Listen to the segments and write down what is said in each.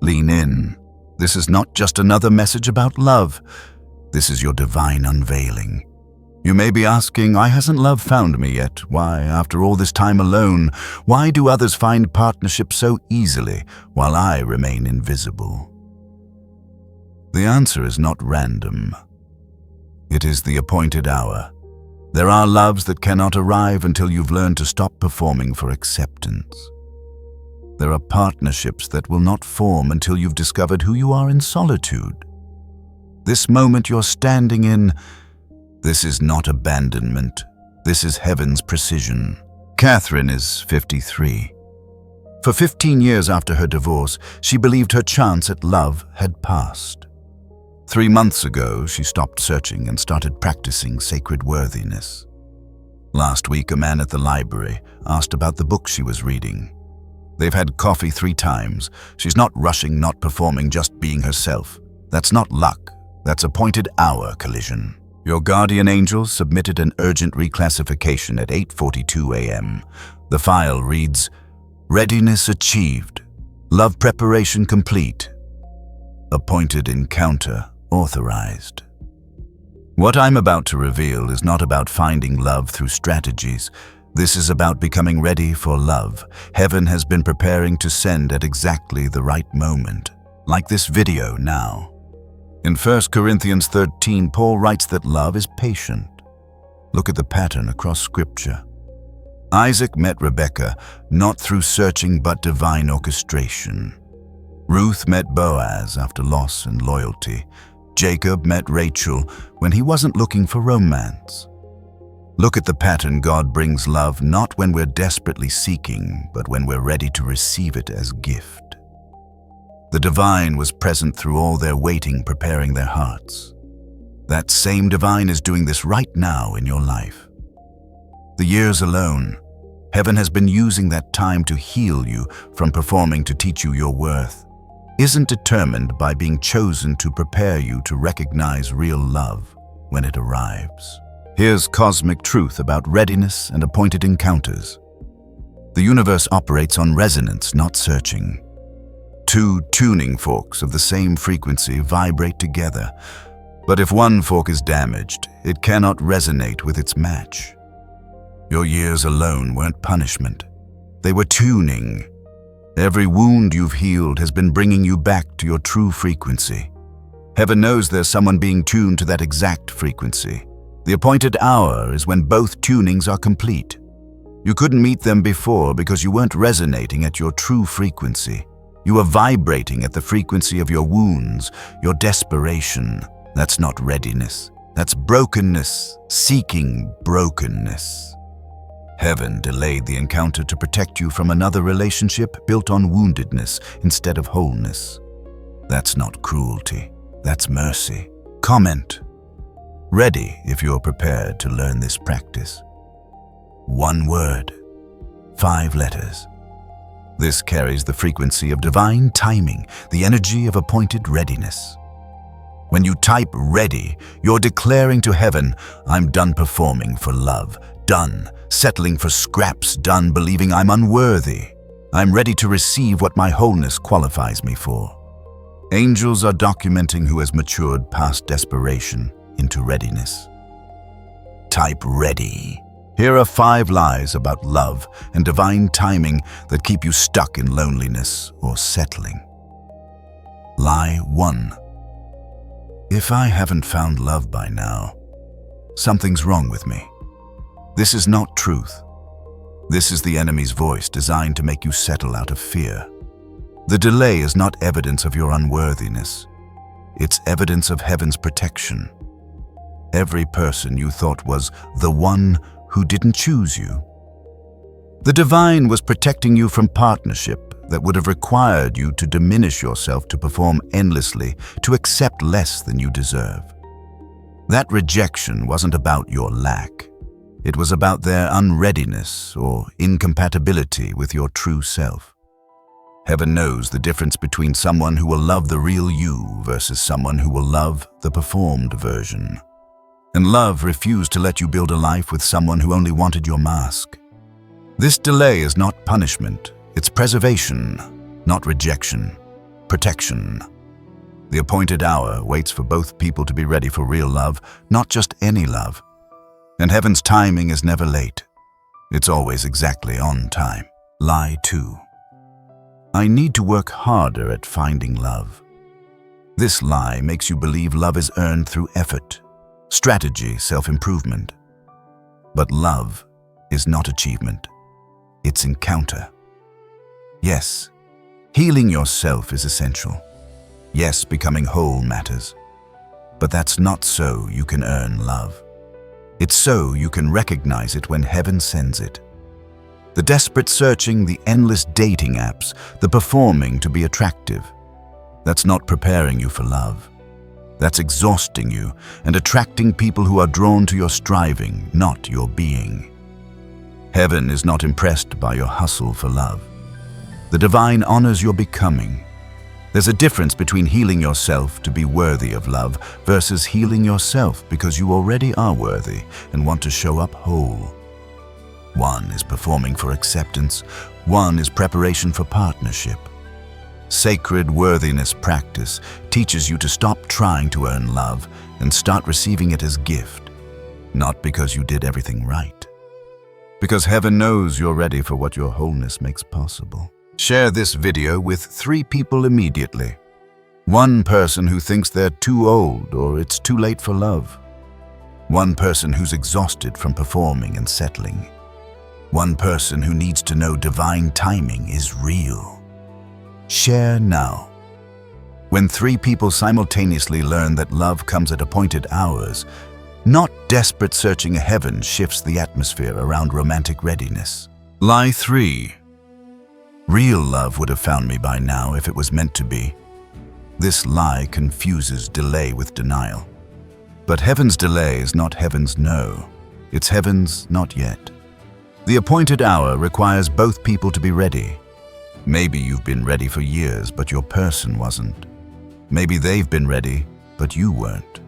Lean in. This is not just another message about love. This is your divine unveiling. You may be asking, why hasn't love found me yet? Why, after all this time alone, why do others find partnership so easily while I remain invisible? The answer is not random. It is the appointed hour. There are loves that cannot arrive until you've learned to stop performing for acceptance. There are partnerships that will not form until you've discovered who you are in solitude. This moment you're standing in, this is not abandonment. This is heaven's precision. Catherine is 53. For 15 years after her divorce, she believed her chance at love had passed. 3 months ago, she stopped searching and started practicing sacred worthiness. Last week, a man at the library asked about the book she was reading. They've had coffee 3 times. She's not rushing, not performing, just being herself. That's not luck. That's appointed hour collision. Your guardian angels submitted an urgent reclassification at 8:42 a.m. The file reads, "Readiness achieved. Love preparation complete. Appointed encounter authorized." What I'm about to reveal is not about finding love through strategies. This is about becoming ready for love. Heaven has been preparing to send at exactly the right moment, like this video now. In 1 Corinthians 13, Paul writes that love is patient. Look at the pattern across Scripture. Isaac met Rebekah not through searching but divine orchestration. Ruth met Boaz after loss and loyalty. Jacob met Rachel when he wasn't looking for romance. Look at the pattern. God brings love not when we're desperately seeking, but when we're ready to receive it as gift. The divine was present through all their waiting, preparing their hearts. That same divine is doing this right now in your life. The years alone, heaven has been using that time to heal you from performing to teach you your worth, isn't determined by being chosen to prepare you to recognize real love when it arrives. Here's cosmic truth about readiness and appointed encounters. The universe operates on resonance, not searching. 2 tuning forks of the same frequency vibrate together, but if one fork is damaged, it cannot resonate with its match. Your years alone weren't punishment. They were tuning. Every wound you've healed has been bringing you back to your true frequency. Heaven knows there's someone being tuned to that exact frequency. The appointed hour is when both tunings are complete. You couldn't meet them before because you weren't resonating at your true frequency. You were vibrating at the frequency of your wounds, your desperation. That's not readiness. That's brokenness, seeking brokenness. Heaven delayed the encounter to protect you from another relationship built on woundedness instead of wholeness. That's not cruelty. That's mercy. Comment. Ready if you're prepared to learn this practice. 1 word, 5 letters. This carries the frequency of divine timing, the energy of appointed readiness. When you type ready, you're declaring to heaven, I'm done performing for love, done settling for scraps, done believing I'm unworthy. I'm ready to receive what my wholeness qualifies me for. Angels are documenting who has matured past desperation into readiness. Type ready. Here are 5 lies about love and divine timing that keep you stuck in loneliness or settling. Lie 1. If I haven't found love by now, something's wrong with me. This is not truth. This is the enemy's voice designed to make you settle out of fear. The delay is not evidence of your unworthiness. It's evidence of heaven's protection. Every person you thought was the one who didn't choose you. The divine was protecting you from partnership that would have required you to diminish yourself, to perform endlessly, to accept less than you deserve. That rejection wasn't about your lack. It was about their unreadiness or incompatibility with your true self. Heaven knows the difference between someone who will love the real you versus someone who will love the performed version. And love refused to let you build a life with someone who only wanted your mask. This delay is not punishment, it's preservation, not rejection. protection. The appointed hour waits for both people to be ready for real love, not just any love. And heaven's timing is never late. It's always exactly on time. Lie 2. I need to work harder at finding love. This lie makes you believe love is earned through effort, strategy, self-improvement. But love is not achievement. It's encounter. Yes, healing yourself is essential. Yes, becoming whole matters. But that's not so you can earn love. It's so you can recognize it when heaven sends it. The desperate searching, the endless dating apps, the performing to be attractive. That's not preparing you for love. That's exhausting you and attracting people who are drawn to your striving, not your being. Heaven is not impressed by your hustle for love. The divine honors your becoming. There's a difference between healing yourself to be worthy of love versus healing yourself because you already are worthy and want to show up whole. One is performing for acceptance, one is preparation for partnership. Sacred worthiness practice teaches you to stop trying to earn love and start receiving it as gift, not because you did everything right. Because heaven knows you're ready for what your wholeness makes possible. Share this video with 3 people immediately. 1 person who thinks they're too old or it's too late for love. 1 person who's exhausted from performing and settling. 1 person who needs to know divine timing is real. Share now. When 3 people simultaneously learn that love comes at appointed hours, not desperate searching a heaven shifts the atmosphere around romantic readiness. Lie 3. Real love would have found me by now if it was meant to be. This lie confuses delay with denial. But heaven's delay is not heaven's no. It's heaven's not yet. The appointed hour requires both people to be ready. Maybe you've been ready for years, but your person wasn't. Maybe they've been ready, but you weren't.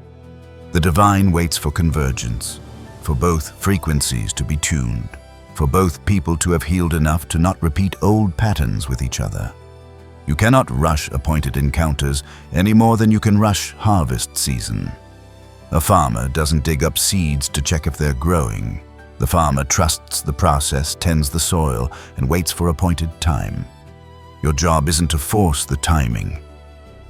The divine waits for convergence, for both frequencies to be tuned, for both people to have healed enough to not repeat old patterns with each other. You cannot rush appointed encounters any more than you can rush harvest season. A farmer doesn't dig up seeds to check if they're growing. The farmer trusts the process, tends the soil, and waits for appointed time. Your job isn't to force the timing.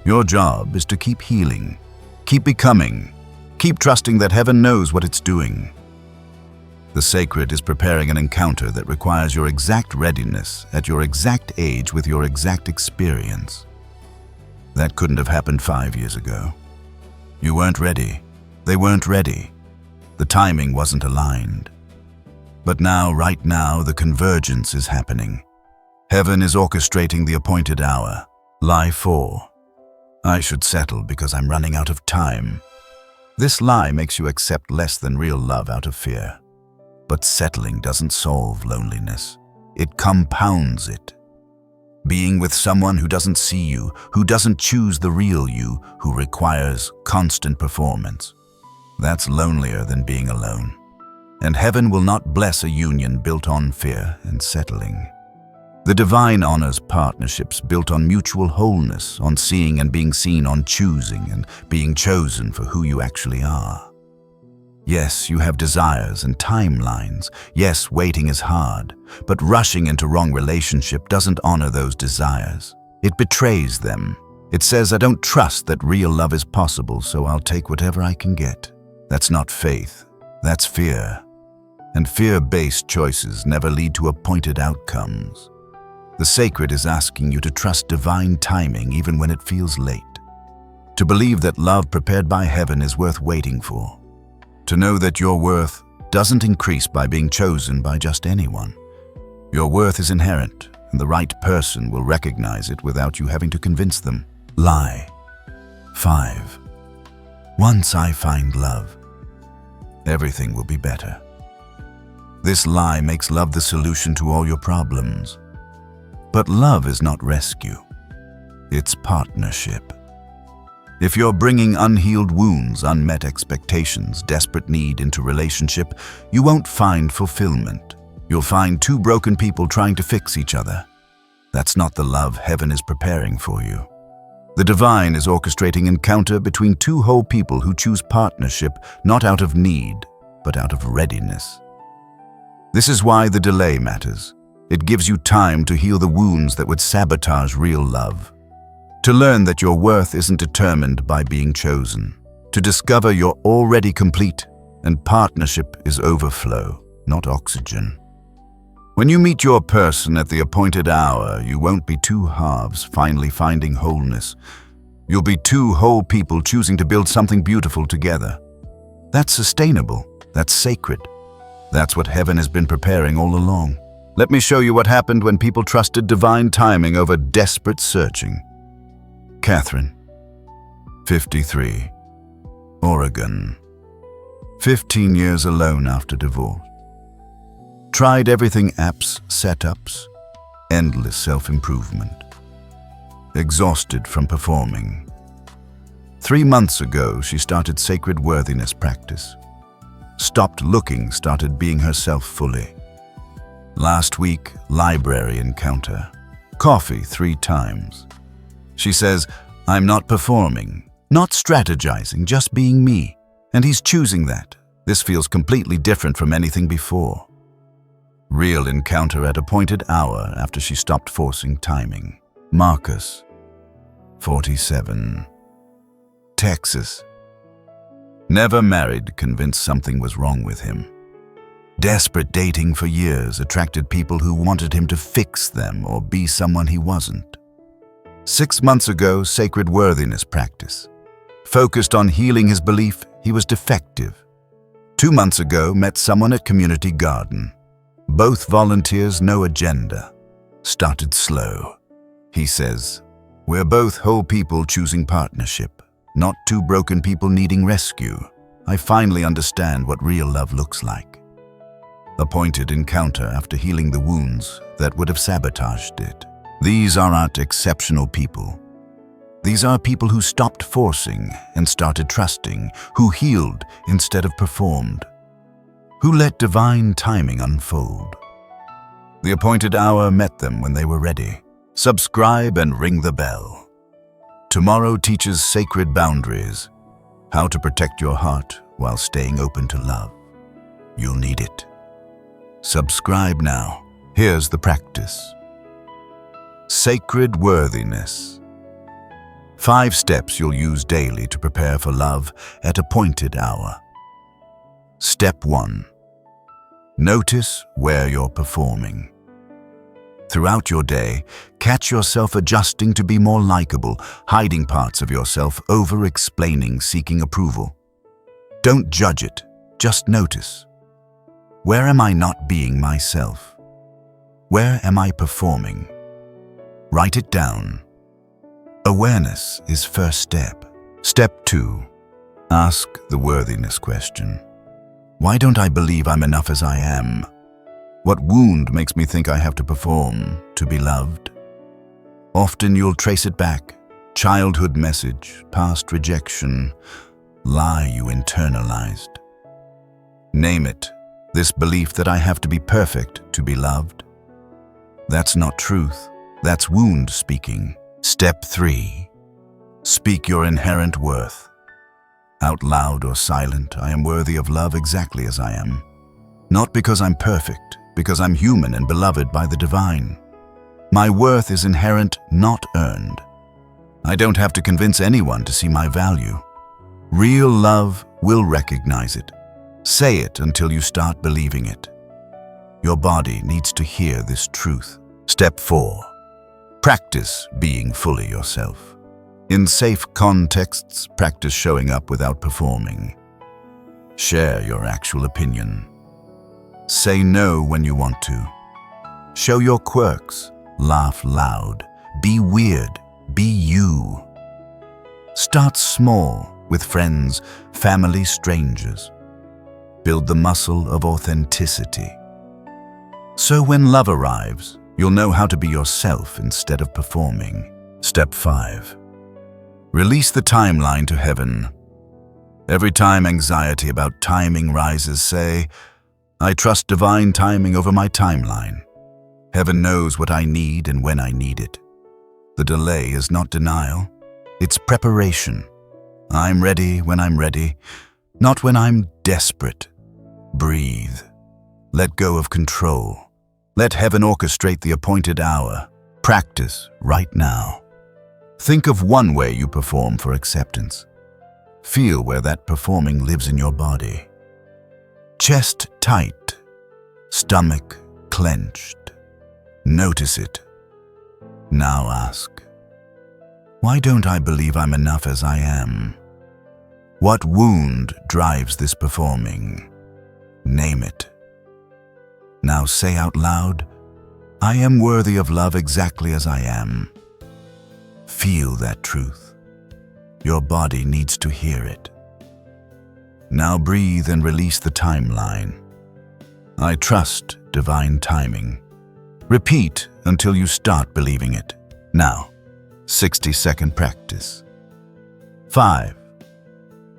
Your job is to keep healing, keep becoming, keep trusting that heaven knows what it's doing. The sacred is preparing an encounter that requires your exact readiness at your exact age with your exact experience. That couldn't have happened 5 years ago. You weren't ready. They weren't ready. The timing wasn't aligned. But now, right now, the convergence is happening. Heaven is orchestrating the appointed hour. Lie 4. I should settle because I'm running out of time. This lie makes you accept less than real love out of fear. But settling doesn't solve loneliness. It compounds it. Being with someone who doesn't see you, who doesn't choose the real you, who requires constant performance. That's lonelier than being alone. And heaven will not bless a union built on fear and settling. The divine honors partnerships built on mutual wholeness, on seeing and being seen, on choosing and being chosen for who you actually are. Yes, you have desires and timelines. Yes, waiting is hard, but rushing into wrong relationship doesn't honor those desires. It betrays them. It says, I don't trust that real love is possible, so I'll take whatever I can get. That's not faith. That's fear. And fear-based choices never lead to appointed outcomes. The sacred is asking you to trust divine timing even when it feels late. To believe that love prepared by heaven is worth waiting for. To know that your worth doesn't increase by being chosen by just anyone. Your worth is inherent, and the right person will recognize it without you having to convince them. Lie 5. Once I find love, everything will be better. This lie makes love the solution to all your problems. But love is not rescue. It's partnership. If you're bringing unhealed wounds, unmet expectations, desperate need into relationship, you won't find fulfillment. You'll find 2 broken people trying to fix each other. That's not the love heaven is preparing for you. The divine is orchestrating encounter between two whole people who choose partnership not out of need, but out of readiness. This is why the delay matters. It gives you time to heal the wounds that would sabotage real love. To learn that your worth isn't determined by being chosen. To discover you're already complete and partnership is overflow, not oxygen. When you meet your person at the appointed hour, you won't be two halves finally finding wholeness. You'll be two whole people choosing to build something beautiful together. That's sustainable. That's sacred. That's what heaven has been preparing all along. Let me show you what happened when people trusted divine timing over desperate searching. Catherine, 53, Oregon. 15 years alone after divorce. Tried everything, apps, setups, endless self-improvement. Exhausted from performing. 3 months ago, she started sacred worthiness practice. Stopped looking, started being herself fully. Last week, library encounter. Coffee 3 times. She says, I'm not performing, not strategizing, just being me. And he's choosing that. This feels completely different from anything before. Real encounter at appointed hour after she stopped forcing timing. Marcus, 47, Texas. Never married, convinced something was wrong with him. Desperate dating for years attracted people who wanted him to fix them or be someone he wasn't. 6 months ago, sacred worthiness practice. Focused on healing his belief he was defective. 2 months ago, met someone at community garden. Both volunteers, no agenda. Started slow. He says, we're both whole people choosing partnership, not two broken people needing rescue. I finally understand what real love looks like. Appointed encounter after healing the wounds that would have sabotaged it. These aren't exceptional people. These are people who stopped forcing and started trusting, who healed instead of performed, who let divine timing unfold. The appointed hour met them when they were ready. Subscribe and ring the bell. Tomorrow teaches sacred boundaries, how to protect your heart while staying open to love. You'll need it. Subscribe now. Here's the practice. Sacred worthiness. 5 steps you'll use daily to prepare for love at appointed hour. Step 1. Notice where you're performing. Throughout your day, catch yourself adjusting to be more likable, hiding parts of yourself, over-explaining, seeking approval. Don't judge it, just notice. Where am I not being myself? Where am I performing? Write it down. Awareness is first step. Step 2. Ask the worthiness question. Why don't I believe I'm enough as I am? What wound makes me think I have to perform to be loved? Often you'll trace it back. Childhood message, past rejection, lie you internalized. Name it. This belief that I have to be perfect to be loved. That's not truth. That's wound speaking. Step 3. Speak your inherent worth. Out loud or silent, I am worthy of love exactly as I am. Not because I'm perfect, because I'm human and beloved by the divine. My worth is inherent, not earned. I don't have to convince anyone to see my value. Real love will recognize it. Say it until you start believing it. Your body needs to hear this truth. Step 4. Practice being fully yourself. In safe contexts, practice showing up without performing. Share your actual opinion. Say no when you want to. Show your quirks. Laugh loud. Be weird. Be you. Start small with friends, family, strangers. Build the muscle of authenticity. So when love arrives, you'll know how to be yourself instead of performing. Step 5. Release the timeline to heaven. Every time anxiety about timing rises, say, I trust divine timing over my timeline. Heaven knows what I need and when I need it. The delay is not denial. It's preparation. I'm ready when I'm ready, not when I'm desperate. Breathe. Let go of control. Let heaven orchestrate the appointed hour. Practice right now. Think of one way you perform for acceptance. Feel where that performing lives in your body. Chest tight, stomach clenched. Notice it. Now ask, why don't I believe I'm enough as I am? What wound drives this performing? Name it. Now say out loud, I am worthy of love exactly as I am. Feel that truth. Your body needs to hear it. Now breathe and release the timeline. I trust divine timing. Repeat until you start believing it. Now, 60-second practice. 5.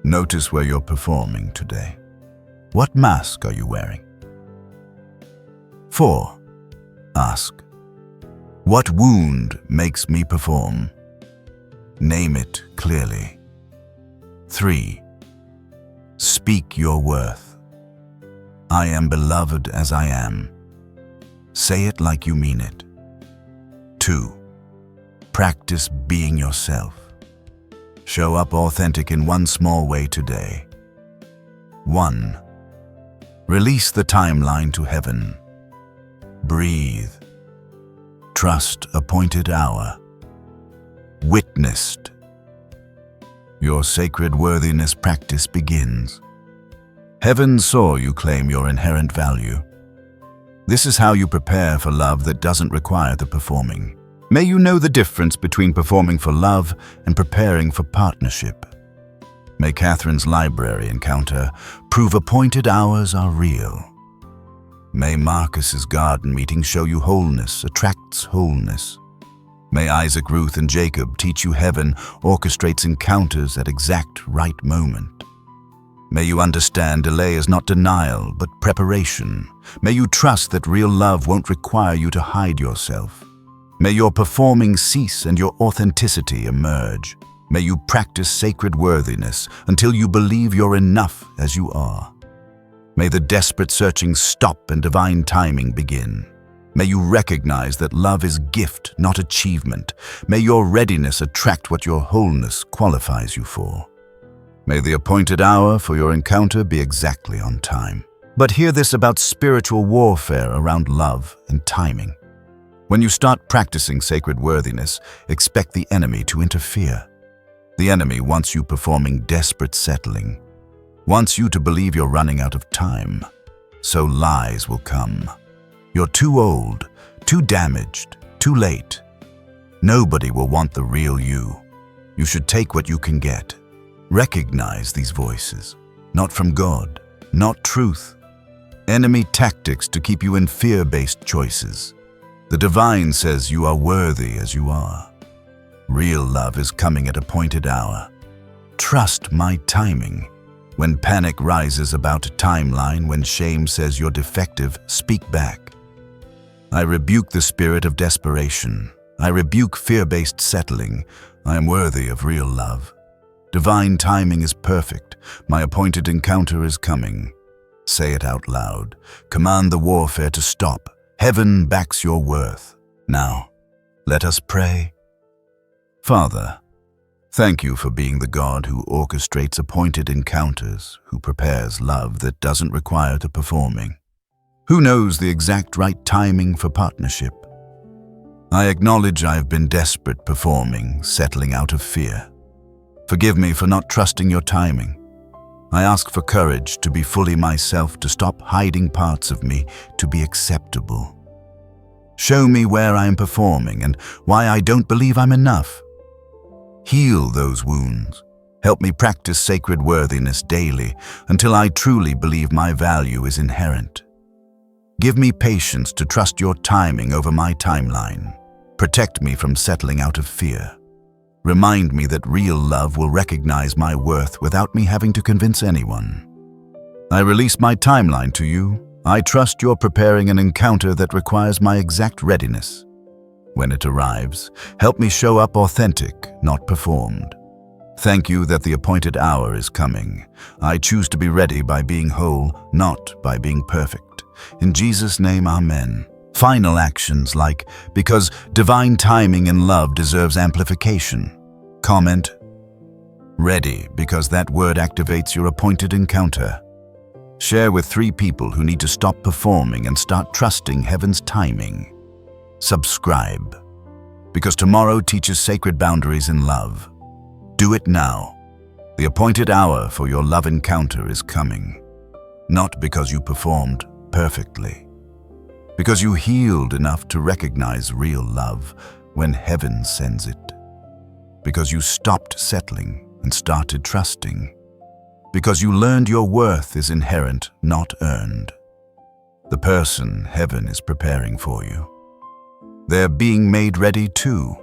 Notice where you're performing today. What mask are you wearing? 4. Ask, what wound makes me perform? Name it clearly. 3. Speak your worth. I am beloved as I am. Say it like you mean it. 2. Practice being yourself. Show up authentic in one small way today. 1. Release the timeline to heaven. Breathe. Trust appointed hour. Witnessed. Your sacred worthiness practice begins. Heaven saw you claim your inherent value. This is how you prepare for love that doesn't require the performing. May you know the difference between performing for love and preparing for partnership. May Catherine's library encounter prove appointed hours are real. May Marcus's garden meeting show you wholeness attracts wholeness. May Isaac, Ruth, and Jacob teach you heaven orchestrates encounters at exact right moment. May you understand delay is not denial, but preparation. May you trust that real love won't require you to hide yourself. May your performing cease and your authenticity emerge. May you practice sacred worthiness until you believe you're enough as you are. May the desperate searching stop and divine timing begin. May you recognize that love is gift, not achievement. May your readiness attract what your wholeness qualifies you for. May the appointed hour for your encounter be exactly on time. But hear this about spiritual warfare around love and timing. When you start practicing sacred worthiness, expect the enemy to interfere. The enemy wants you performing desperate settling, wants you to believe you're running out of time. So lies will come. You're too old, too damaged, too late. Nobody will want the real you. You should take what you can get. Recognize these voices, not from God, not truth. Enemy tactics to keep you in fear-based choices. The divine says you are worthy as you are. Real love is coming at appointed hour. Trust my timing. When panic rises about a timeline, when shame says you're defective, speak back. I rebuke the spirit of desperation. I rebuke fear-based settling. I am worthy of real love. Divine timing is perfect. My appointed encounter is coming. Say it out loud. Command the warfare to stop. Heaven backs your worth. Now, let us pray. Father, thank you for being the God who orchestrates appointed encounters, who prepares love that doesn't require the performing, who knows the exact right timing for partnership. I acknowledge I have been desperate performing, settling out of fear. Forgive me for not trusting your timing. I ask for courage to be fully myself, to stop hiding parts of me, to be acceptable. Show me where I am performing and why I don't believe I'm enough. Heal those wounds. Help me practice sacred worthiness daily until I truly believe my value is inherent. Give me patience to trust your timing over my timeline. Protect me from settling out of fear. Remind me that real love will recognize my worth without me having to convince anyone. I release my timeline to you. I trust you're preparing an encounter that requires my exact readiness. When it arrives, help me show up authentic, not performed. Thank you that the appointed hour is coming. I choose to be ready by being whole, not by being perfect. In Jesus' name, amen. Final actions like, because divine timing in love deserves amplification. Comment, ready, because that word activates your appointed encounter. Share with 3 people who need to stop performing and start trusting heaven's timing. Subscribe, because tomorrow teaches sacred boundaries in love. Do it now. The appointed hour for your love encounter is coming. Not because you performed perfectly, because you healed enough to recognize real love when heaven sends it. Because you stopped settling and started trusting. Because you learned your worth is inherent, not earned. The person heaven is preparing for you. They're being made ready too.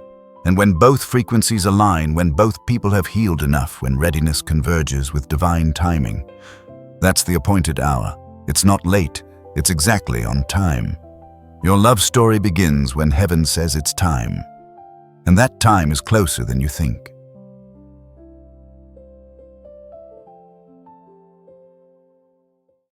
And when both frequencies align, when both people have healed enough, when readiness converges with divine timing, that's the appointed hour. It's not late, it's exactly on time. Your love story begins when heaven says it's time. And that time is closer than you think.